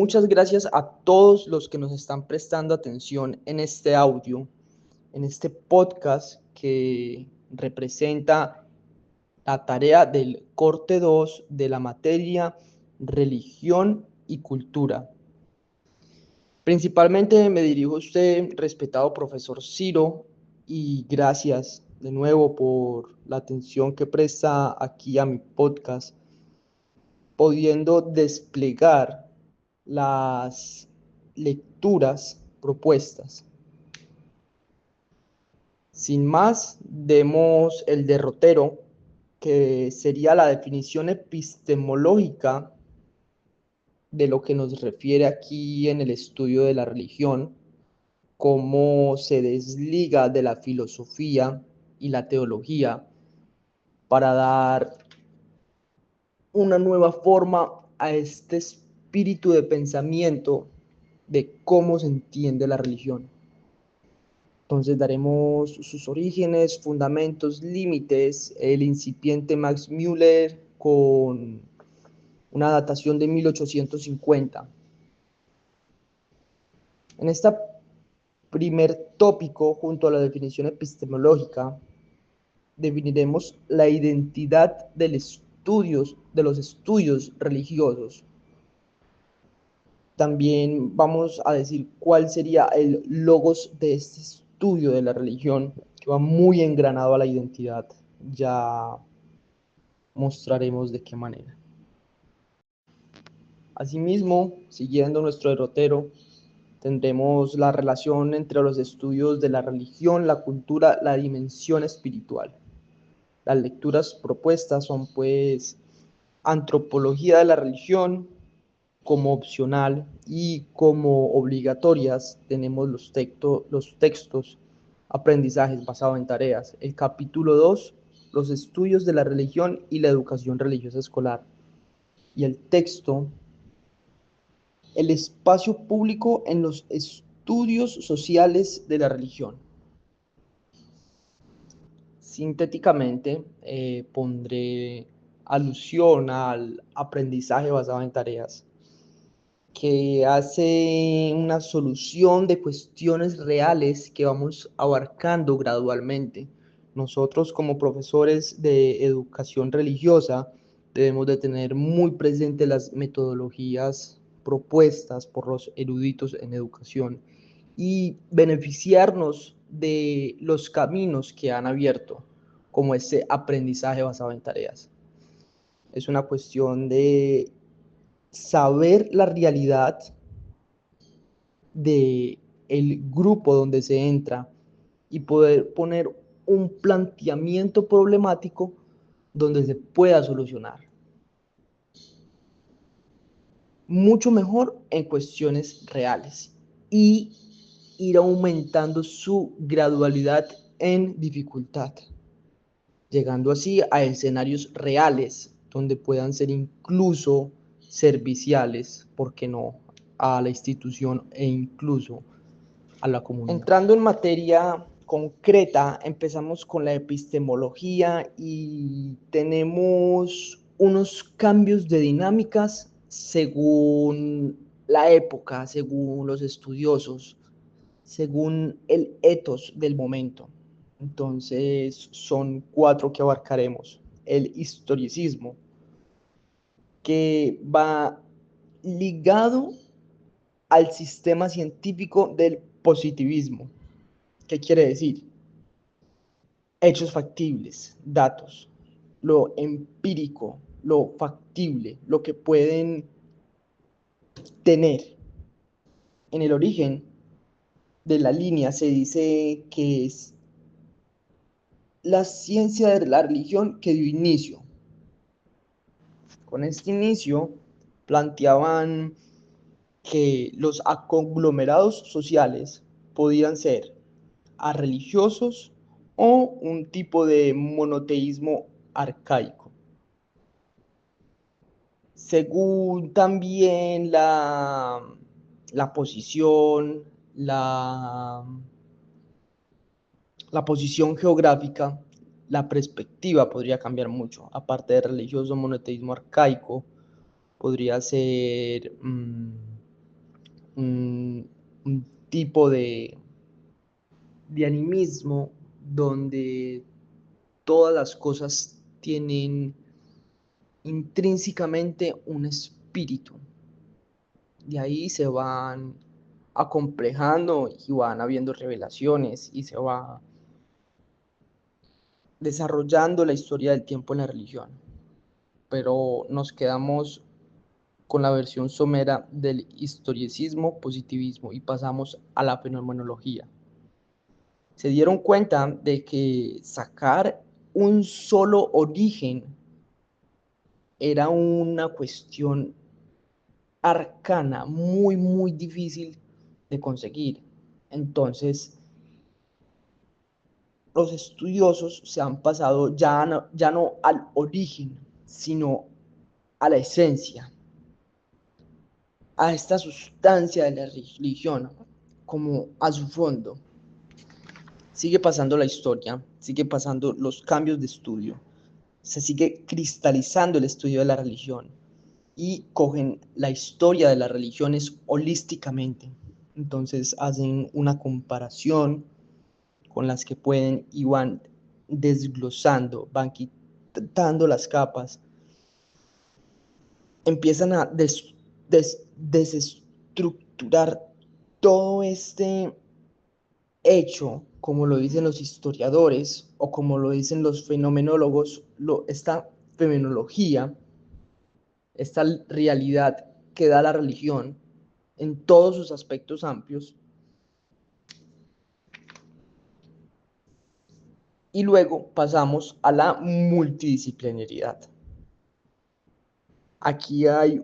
Muchas gracias a todos los que nos están prestando atención en este audio, en este podcast que representa la tarea del corte 2 de la materia Religión y Cultura. Principalmente me dirijo a usted, respetado profesor Ciro, y gracias de nuevo por la atención que presta aquí a mi podcast, pudiendo desplegar las lecturas propuestas. Sin más, demos el derrotero, que sería la definición epistemológica de lo que nos refiere aquí en el estudio de la religión, cómo se desliga de la filosofía y la teología para dar una nueva forma a este espíritu de pensamiento de cómo se entiende la religión. Entonces daremos sus orígenes, fundamentos, límites, el incipiente Max Müller con una datación de 1850. En este primer tópico, junto a la definición epistemológica, definiremos la identidad de los estudios religiosos. También vamos a decir cuál sería el logos de este estudio de la religión, que va muy engranado a la identidad. Ya mostraremos de qué manera. Asimismo, siguiendo nuestro derrotero, tendremos la relación entre los estudios de la religión, la cultura, la dimensión espiritual. Las lecturas propuestas son pues antropología de la religión como opcional, y como obligatorias tenemos los textos aprendizajes basados en tareas. El capítulo 2, los estudios de la religión y la educación religiosa escolar. Y el texto, el espacio público en los estudios sociales de la religión. Sintéticamente, pondré alusión al aprendizaje basado en tareas, que hace una solución de cuestiones reales que vamos abarcando gradualmente. Nosotros como profesores de educación religiosa debemos de tener muy presentes las metodologías propuestas por los eruditos en educación y beneficiarnos de los caminos que han abierto, como ese aprendizaje basado en tareas. Es una cuestión de saber la realidad de el grupo donde se entra y poder poner un planteamiento problemático donde se pueda solucionar. Mucho mejor en cuestiones reales y ir aumentando su gradualidad en dificultad, llegando así a escenarios reales donde puedan ser incluso serviciales, ¿por qué no?, a la institución e incluso a la comunidad. Entrando en materia concreta, empezamos con la epistemología y tenemos unos cambios de dinámicas según la época, según los estudiosos, según el ethos del momento. Entonces son 4 que abarcaremos. El historicismo, que va ligado al sistema científico del positivismo. ¿Qué quiere decir? Hechos factibles, datos, lo empírico, lo factible, lo que pueden tener. En el origen de la línea se dice que es la ciencia de la religión que dio inicio. Con este inicio planteaban que los conglomerados sociales podían ser religiosos o un tipo de monoteísmo arcaico. Según también la posición, la posición geográfica, la perspectiva podría cambiar mucho. Aparte de religioso, monoteísmo arcaico, podría ser un tipo de animismo donde todas las cosas tienen intrínsecamente un espíritu. De ahí se van acomplejando y van habiendo revelaciones y se va desarrollando la historia del tiempo en la religión. Pero nos quedamos con la versión somera del historicismo, positivismo y pasamos a la fenomenología. Se dieron cuenta de que sacar un solo origen era una cuestión arcana, muy, muy difícil de conseguir. Entonces, los estudiosos se han pasado ya no al origen, sino a la esencia, a esta sustancia de la religión, como a su fondo. Sigue pasando la historia, sigue pasando los cambios de estudio, se sigue cristalizando el estudio de la religión y cogen la historia de las religiones holísticamente. Entonces hacen una comparación con las que pueden y van desglosando, van quitando las capas, empiezan a desestructurar todo este hecho, como lo dicen los historiadores o como lo dicen los fenomenólogos, esta fenomenología, esta realidad que da la religión en todos sus aspectos amplios. Y luego pasamos a la multidisciplinariedad. Aquí hay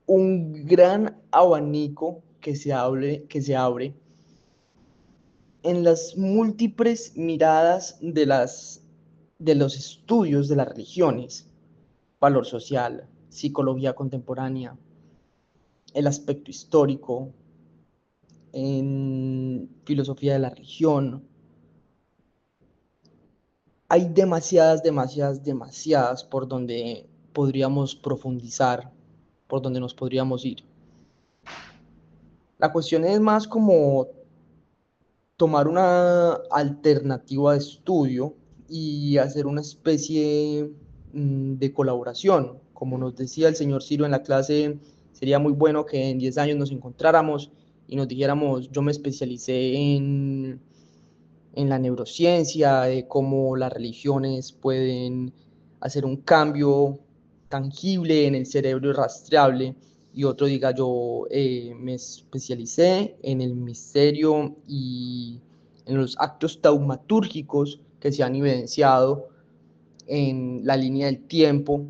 un gran abanico que se abre en las múltiples miradas de los estudios de las religiones, valor social, psicología contemporánea, el aspecto histórico, en filosofía de la religión. Hay demasiadas por donde podríamos profundizar, por donde nos podríamos ir. La cuestión es más como tomar una alternativa de estudio y hacer una especie de colaboración. Como nos decía el señor Ciro en la clase, sería muy bueno que en 10 años nos encontráramos y nos dijéramos, yo me especialicé en la neurociencia, de cómo las religiones pueden hacer un cambio tangible en el cerebro rastreable, y otro diga yo me especialicé en el misterio y en los actos taumatúrgicos que se han evidenciado en la línea del tiempo,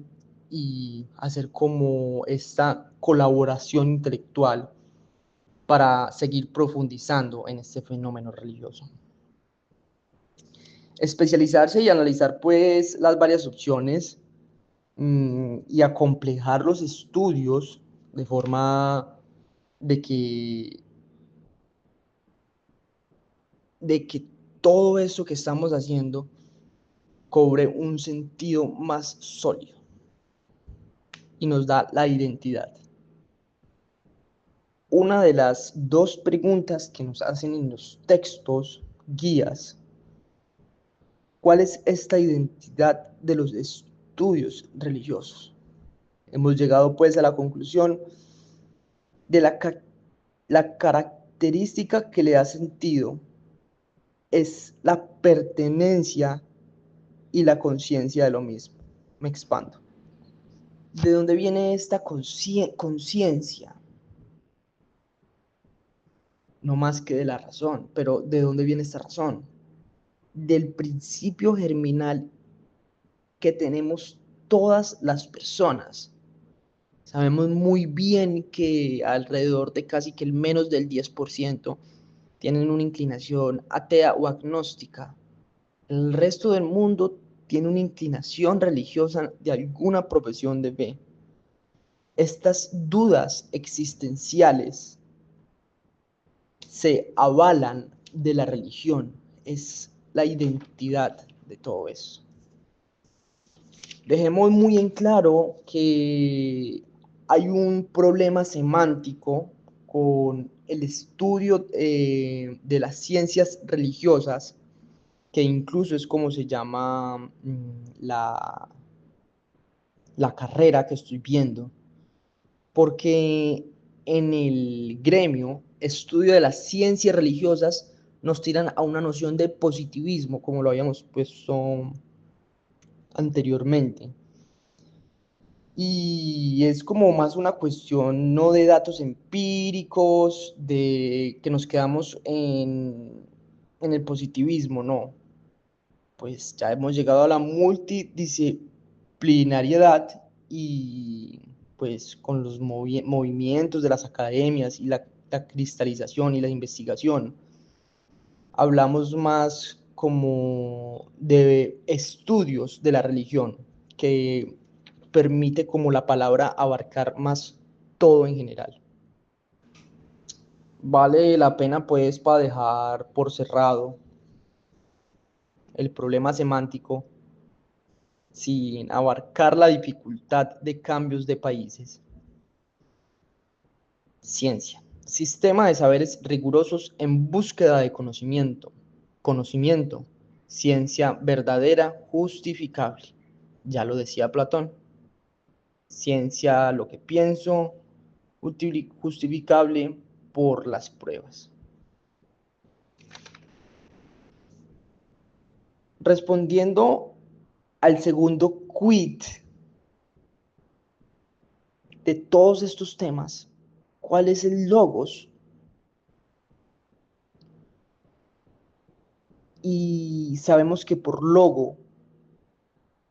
y hacer como esta colaboración intelectual para seguir profundizando en este fenómeno religioso. Especializarse y analizar pues las varias opciones y acomplejar los estudios de forma de que, de que todo eso que estamos haciendo cobre un sentido más sólido y nos da la identidad. Una de las dos preguntas que nos hacen en los textos guías: ¿cuál es esta identidad de los estudios religiosos? Hemos llegado pues a la conclusión de la característica que le da sentido es la pertenencia y la conciencia de lo mismo. Me expando. ¿De dónde viene esta conciencia? No más que de la razón, pero ¿de dónde viene esta razón? Del principio germinal que tenemos todas las personas. Sabemos muy bien que alrededor de casi que el menos del 10% tienen una inclinación atea o agnóstica. El resto del mundo tiene una inclinación religiosa de alguna profesión de fe. Estas dudas existenciales se avalan de la religión, es la identidad de todo eso. Dejemos muy en claro que hay un problema semántico con el estudio de las ciencias religiosas, que incluso es como se llama la carrera que estoy viendo, porque en el gremio, estudio de las ciencias religiosas, nos tiran a una noción de positivismo, como lo habíamos puesto anteriormente. Y es como más una cuestión no de datos empíricos, de que nos quedamos en el positivismo, no. Pues ya hemos llegado a la multidisciplinariedad y pues con los movimientos de las academias y la cristalización y la investigación, hablamos más como de estudios de la religión, que permite como la palabra abarcar más todo en general. Vale la pena pues para dejar por cerrado el problema semántico sin abarcar la dificultad de cambios de países. Ciencia. Sistema de saberes rigurosos en búsqueda de conocimiento. Conocimiento. Ciencia verdadera, justificable. Ya lo decía Platón. Ciencia, lo que pienso, justificable por las pruebas. Respondiendo al segundo quid de todos estos temas, ¿cuál es el logos? Y sabemos que por logo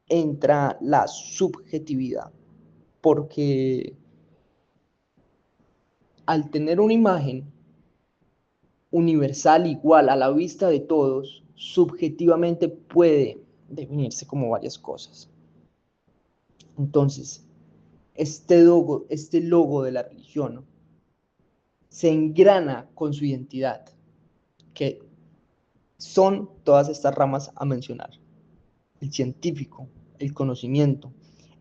entra la subjetividad, porque al tener una imagen universal igual a la vista de todos, subjetivamente puede definirse como varias cosas. Entonces, este logo de la religión, ¿no?, se engrana con su identidad, que son todas estas ramas a mencionar: el científico, el conocimiento,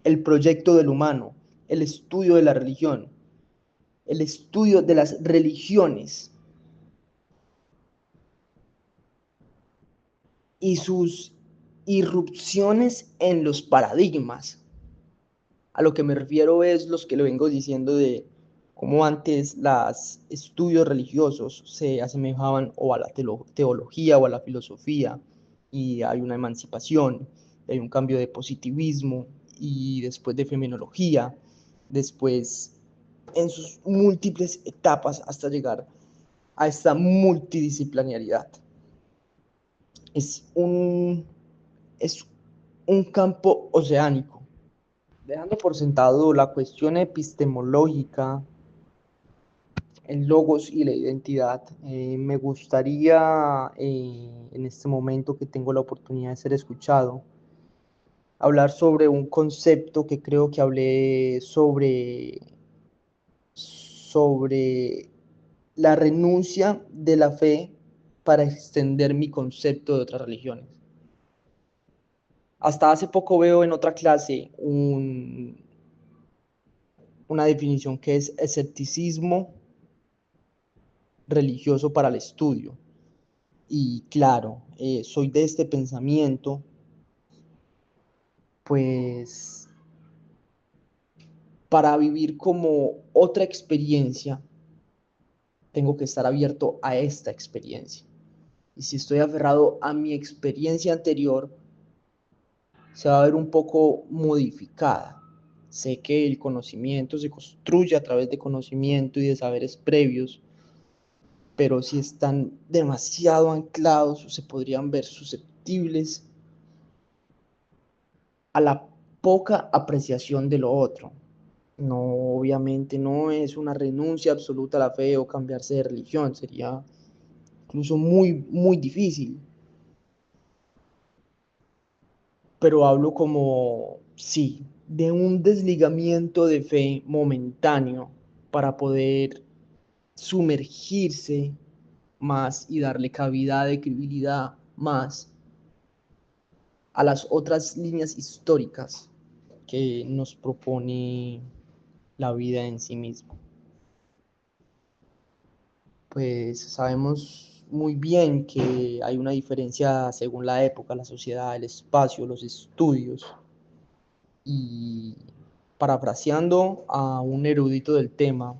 el proyecto del humano, el estudio de la religión, el estudio de las religiones y sus irrupciones en los paradigmas. A lo que me refiero es los que le vengo diciendo de cómo antes los estudios religiosos se asemejaban o a la teología o a la filosofía, y hay una emancipación, hay un cambio de positivismo y después de fenomenología, después en sus múltiples etapas hasta llegar a esta multidisciplinariedad. Es un, es un campo oceánico. Dejando por sentado la cuestión epistemológica, el logos y la identidad, me gustaría, en este momento que tengo la oportunidad de ser escuchado, hablar sobre un concepto que creo que hablé sobre la renuncia de la fe para extender mi concepto de otras religiones. Hasta hace poco veo en otra clase una definición que es escepticismo religioso para el estudio. Y claro, soy de este pensamiento, pues para vivir como otra experiencia, tengo que estar abierto a esta experiencia. Y si estoy aferrado a mi experiencia anterior, se va a ver un poco modificada. Sé que el conocimiento se construye a través de conocimiento y de saberes previos, pero si están demasiado anclados, se podrían ver susceptibles a la poca apreciación de lo otro. No, obviamente no es una renuncia absoluta a la fe o cambiarse de religión, sería incluso muy, muy difícil. Pero hablo como, sí, de un desligamiento de fe momentáneo para poder sumergirse más y darle cabida de credibilidad más a las otras líneas históricas que nos propone la vida en sí misma. pues sabemos muy bien que hay una diferencia según la época, la sociedad, el espacio, los estudios. Y parafraseando a un erudito del tema,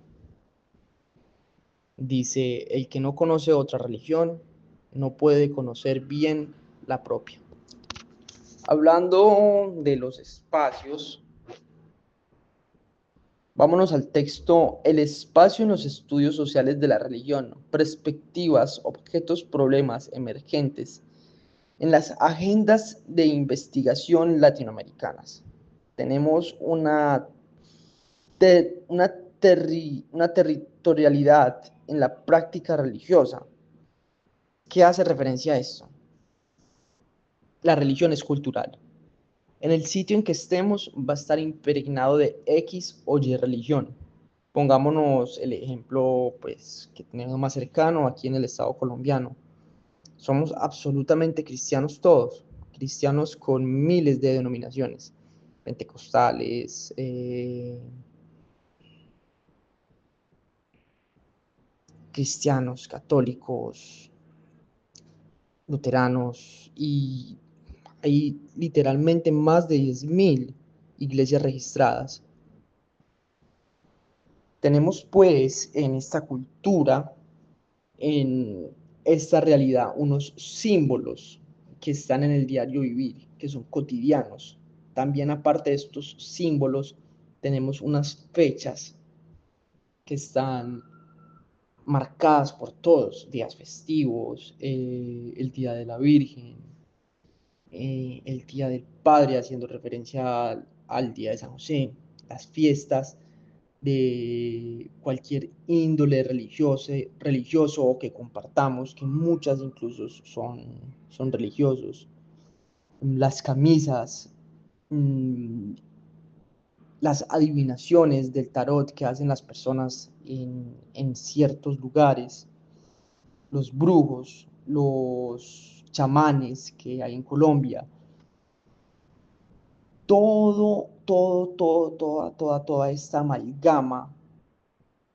dice, el que no conoce otra religión no puede conocer bien la propia. Hablando de los espacios, vámonos al texto El espacio en los estudios sociales de la religión, perspectivas, objetos, problemas emergentes en las agendas de investigación latinoamericanas. Tenemos una territorialidad en la práctica religiosa. ¿Qué hace referencia a esto? La religión es cultural. En el sitio en que estemos va a estar impregnado de X o Y religión. Pongámonos el ejemplo pues, que tenemos más cercano aquí en el Estado colombiano. Somos absolutamente cristianos todos, cristianos con miles de denominaciones, pentecostales, cristianos, católicos, luteranos, y hay literalmente más de 10.000 iglesias registradas. Tenemos pues en esta cultura, en esta realidad, unos símbolos que están en el diario vivir, que son cotidianos. También aparte de estos símbolos, tenemos unas fechas que están marcadas por todos, días festivos, el Día de la Virgen, el Día del Padre, haciendo referencia al Día de San José, las fiestas de cualquier índole religioso o que compartamos, que muchas incluso son religiosos, las camisas, mm, las adivinaciones del tarot que hacen las personas en ciertos lugares, los brujos, los chamanes que hay en Colombia, toda esta amalgama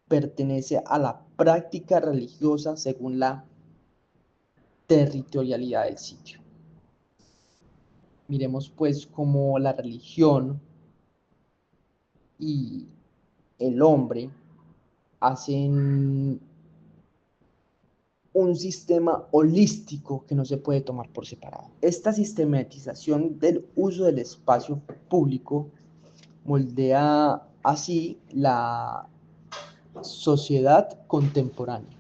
pertenece a la práctica religiosa según la territorialidad del sitio. Miremos pues cómo la religión y el hombre hacen un sistema holístico que no se puede tomar por separado. Esta sistematización del uso del espacio público moldea así la sociedad contemporánea.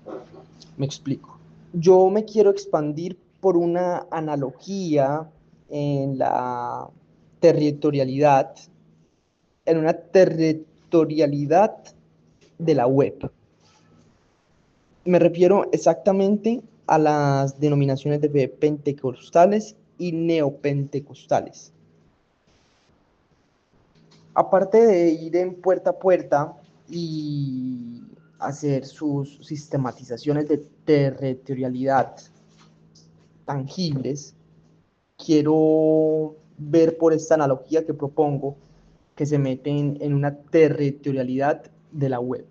Me explico. Yo me quiero expandir por una analogía en la territorialidad, en una territorialidad de la web. Me refiero exactamente a las denominaciones de fe pentecostales y neopentecostales. Aparte de ir en puerta a puerta y hacer sus sistematizaciones de territorialidad tangibles, quiero ver por esta analogía que propongo que se meten en una territorialidad de la web.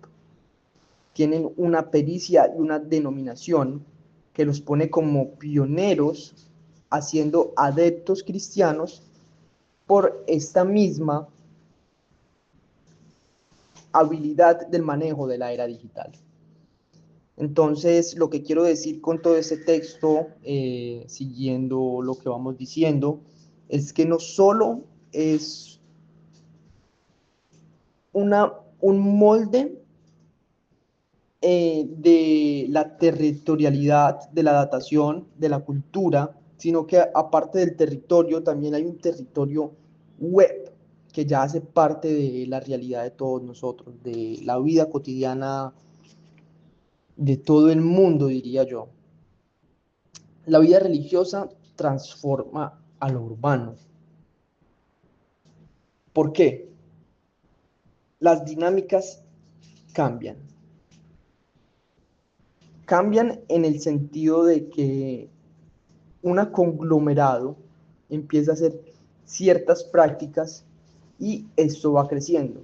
Tienen una pericia y una denominación que los pone como pioneros haciendo adeptos cristianos por esta misma habilidad del manejo de la era digital. Entonces, lo que quiero decir con todo ese texto, siguiendo lo que vamos diciendo, es que no solo es un molde de la territorialidad, de la datación, de la cultura, sino que aparte del territorio, también hay un territorio web que ya hace parte de la realidad de todos nosotros, de la vida cotidiana de todo el mundo, diría yo. La vida religiosa transforma a lo urbano. ¿Por qué? Las dinámicas cambian. Cambian en el sentido de que un conglomerado empieza a hacer ciertas prácticas y esto va creciendo.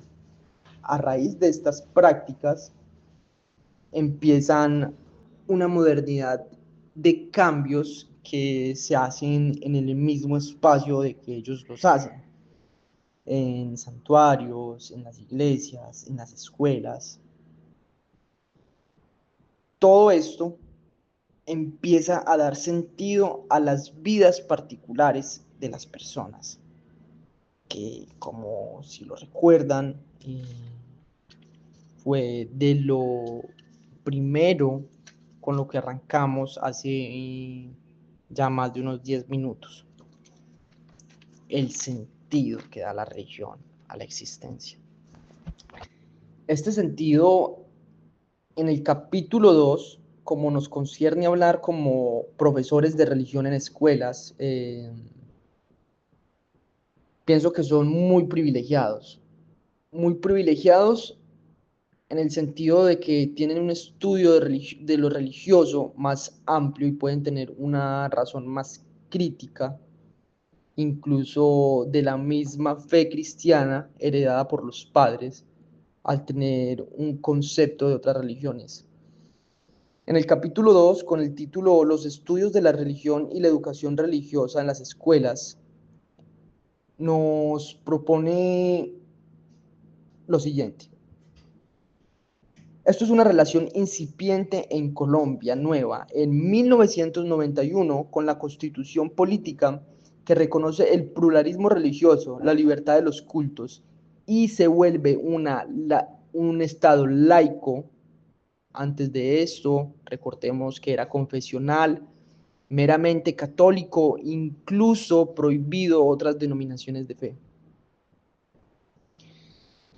A raíz de estas prácticas empiezan una modernidad de cambios que se hacen en el mismo espacio de que ellos los hacen, en santuarios, en las iglesias, en las escuelas. Todo esto empieza a dar sentido a las vidas particulares de las personas, que como si lo recuerdan, fue de lo primero con lo que arrancamos hace ya más de unos 10 minutos, el sentido que da la religión a la existencia. Este sentido, en el capítulo 2, como nos concierne hablar como profesores de religión en escuelas, pienso que son muy privilegiados en el sentido de que tienen un estudio de lo religioso más amplio y pueden tener una razón más crítica, incluso de la misma fe cristiana heredada por los padres, al tener un concepto de otras religiones. En el capítulo 2, con el título Los estudios de la religión y la educación religiosa en las escuelas, nos propone lo siguiente. Esto es una relación incipiente en Colombia, nueva, en 1991, con la Constitución Política que reconoce el pluralismo religioso, la libertad de los cultos, y se vuelve un Estado laico. Antes de esto, recordemos que era confesional, meramente católico, incluso prohibido otras denominaciones de fe.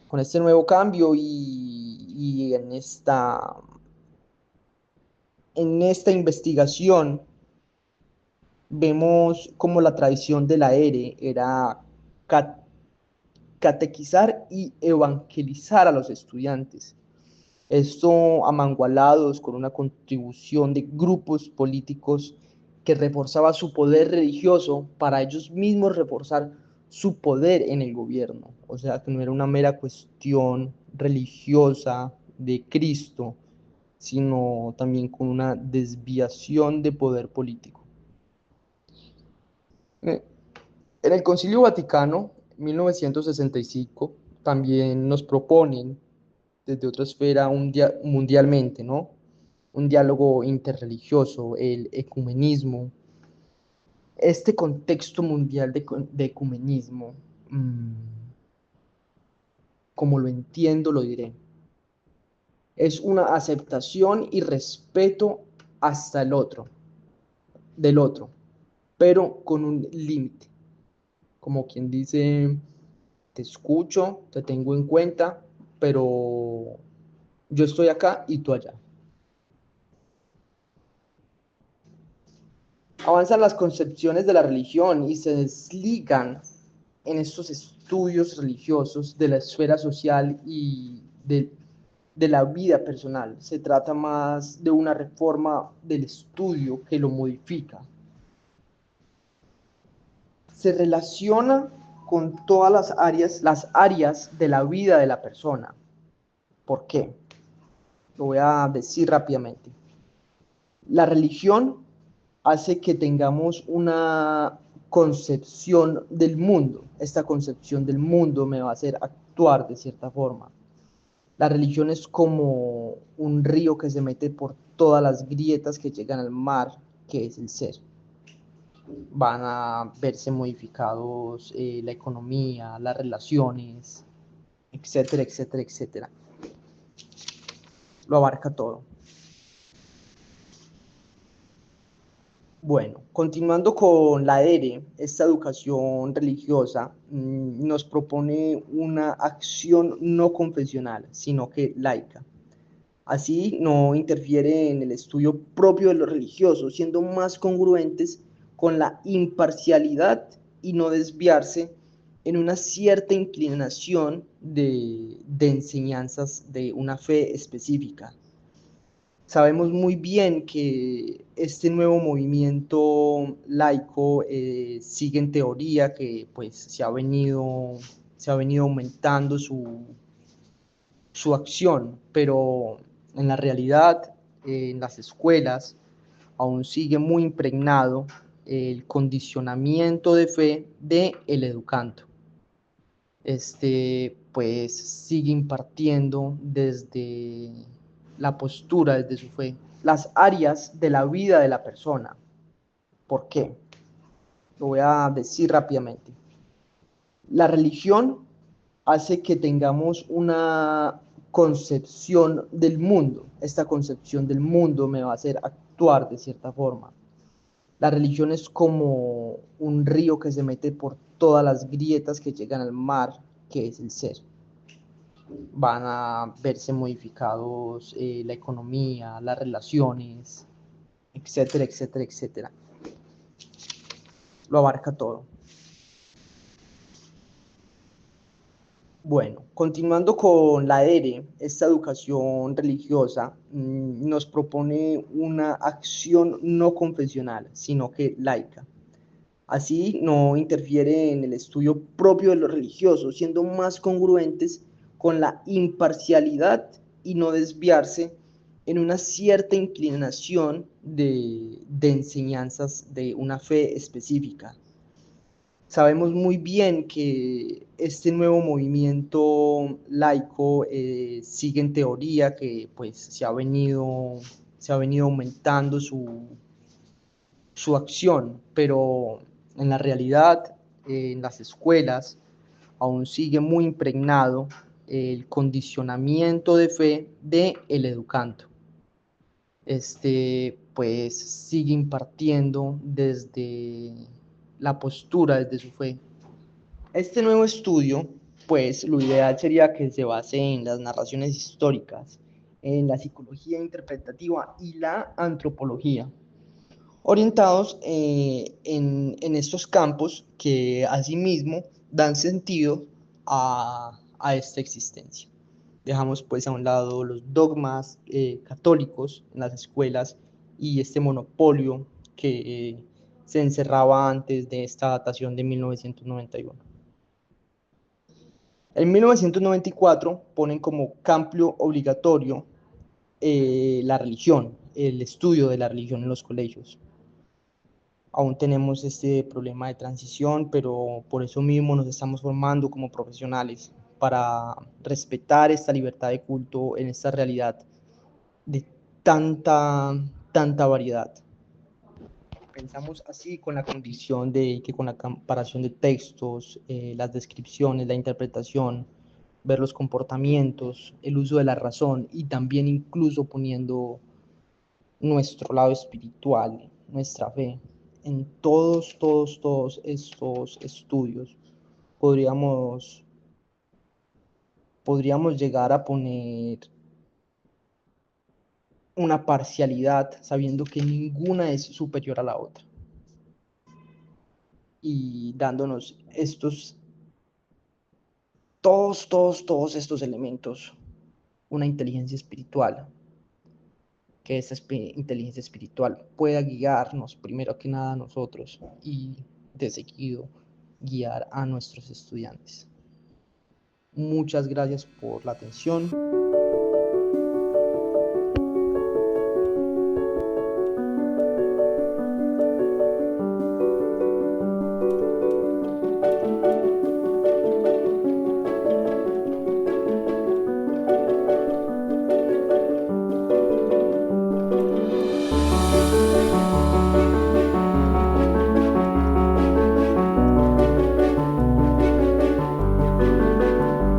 Con este nuevo cambio y en esta investigación vemos cómo la tradición de la ERE era catequizar y evangelizar a los estudiantes. Esto amangualados con una contribución de grupos políticos que reforzaba su poder religioso para ellos mismos reforzar su poder en el gobierno. O sea, que no era una mera cuestión religiosa de Cristo, sino también con una desviación de poder político. En el Concilio Vaticano, 1965, también nos proponen desde otra esfera mundialmente, ¿no? Un diálogo interreligioso, el ecumenismo. Este contexto mundial de ecumenismo, como lo entiendo, lo diré, es una aceptación y respeto hasta el otro, del otro, pero con un límite, como quien dice, te escucho, te tengo en cuenta, pero yo estoy acá y tú allá. Avanzan las concepciones de la religión y se desligan en estos estudios religiosos de la esfera social y de la vida personal. Se trata más de una reforma del estudio que lo modifica. Se relaciona con todas las áreas de la vida de la persona. ¿Por qué? Lo voy a decir rápidamente. La religión hace que tengamos una concepción del mundo. Esta concepción del mundo me va a hacer actuar de cierta forma. La religión es como un río que se mete por todas las grietas que llegan al mar, que es el ser. Van a verse modificados la economía, las relaciones, etcétera, etcétera, etcétera. Lo abarca todo. Bueno, continuando con la ERE, esta educación religiosa nos propone una acción no confesional, sino que laica. Así no interfiere en el estudio propio de lo religioso, siendo más congruentes con la imparcialidad y no desviarse en una cierta inclinación de enseñanzas de una fe específica. Sabemos muy bien que este nuevo movimiento laico sigue en teoría que pues se ha venido aumentando su acción, pero en la realidad en las escuelas aún sigue muy impregnado el condicionamiento de fe del educando. Pues sigue impartiendo desde la postura, desde su fe, las áreas de la vida de la persona. ¿Por qué? Lo voy a decir rápidamente. La religión hace que tengamos una concepción del mundo. Esta concepción del mundo me va a hacer actuar de cierta forma. La religión es como un río que se mete por todas las grietas que llegan al mar, que es el ser. Van a verse modificados la economía, las relaciones, etcétera, etcétera, etcétera. Lo abarca todo. Bueno, continuando con la ERE, esta educación religiosa nos propone una acción no confesional, sino que laica. Así no interfiere en el estudio propio de los religiosos, siendo más congruentes con la imparcialidad y no desviarse en una cierta inclinación de enseñanzas de una fe específica. Sabemos muy bien que este nuevo movimiento laico sigue en teoría que pues se ha venido aumentando su acción, pero en la realidad, en las escuelas, aún sigue muy impregnado el condicionamiento de fe del educando. Pues sigue impartiendo desde la postura, desde su fe. Este nuevo estudio, pues lo ideal sería que se base en las narraciones históricas, en la psicología interpretativa y la antropología, orientados en estos campos que asimismo dan sentido a esta existencia. Dejamos pues a un lado los dogmas católicos en las escuelas y este monopolio que se encerraba antes de esta datación de 1991. En 1994 ponen como campo obligatorio la religión, el estudio de la religión en los colegios. Aún tenemos este problema de transición, pero por eso mismo nos estamos formando como profesionales para respetar esta libertad de culto en esta realidad de tanta variedad. Pensamos así con la condición de que con la comparación de textos, las descripciones, la interpretación, ver los comportamientos, el uso de la razón y también incluso poniendo nuestro lado espiritual, nuestra fe. En todos estos estudios podríamos, podríamos llegar a poner una parcialidad sabiendo que ninguna es superior a la otra y dándonos todos estos elementos, una inteligencia espiritual, que esa inteligencia espiritual pueda guiarnos primero que nada a nosotros y de seguido guiar a nuestros estudiantes. Muchas gracias por la atención.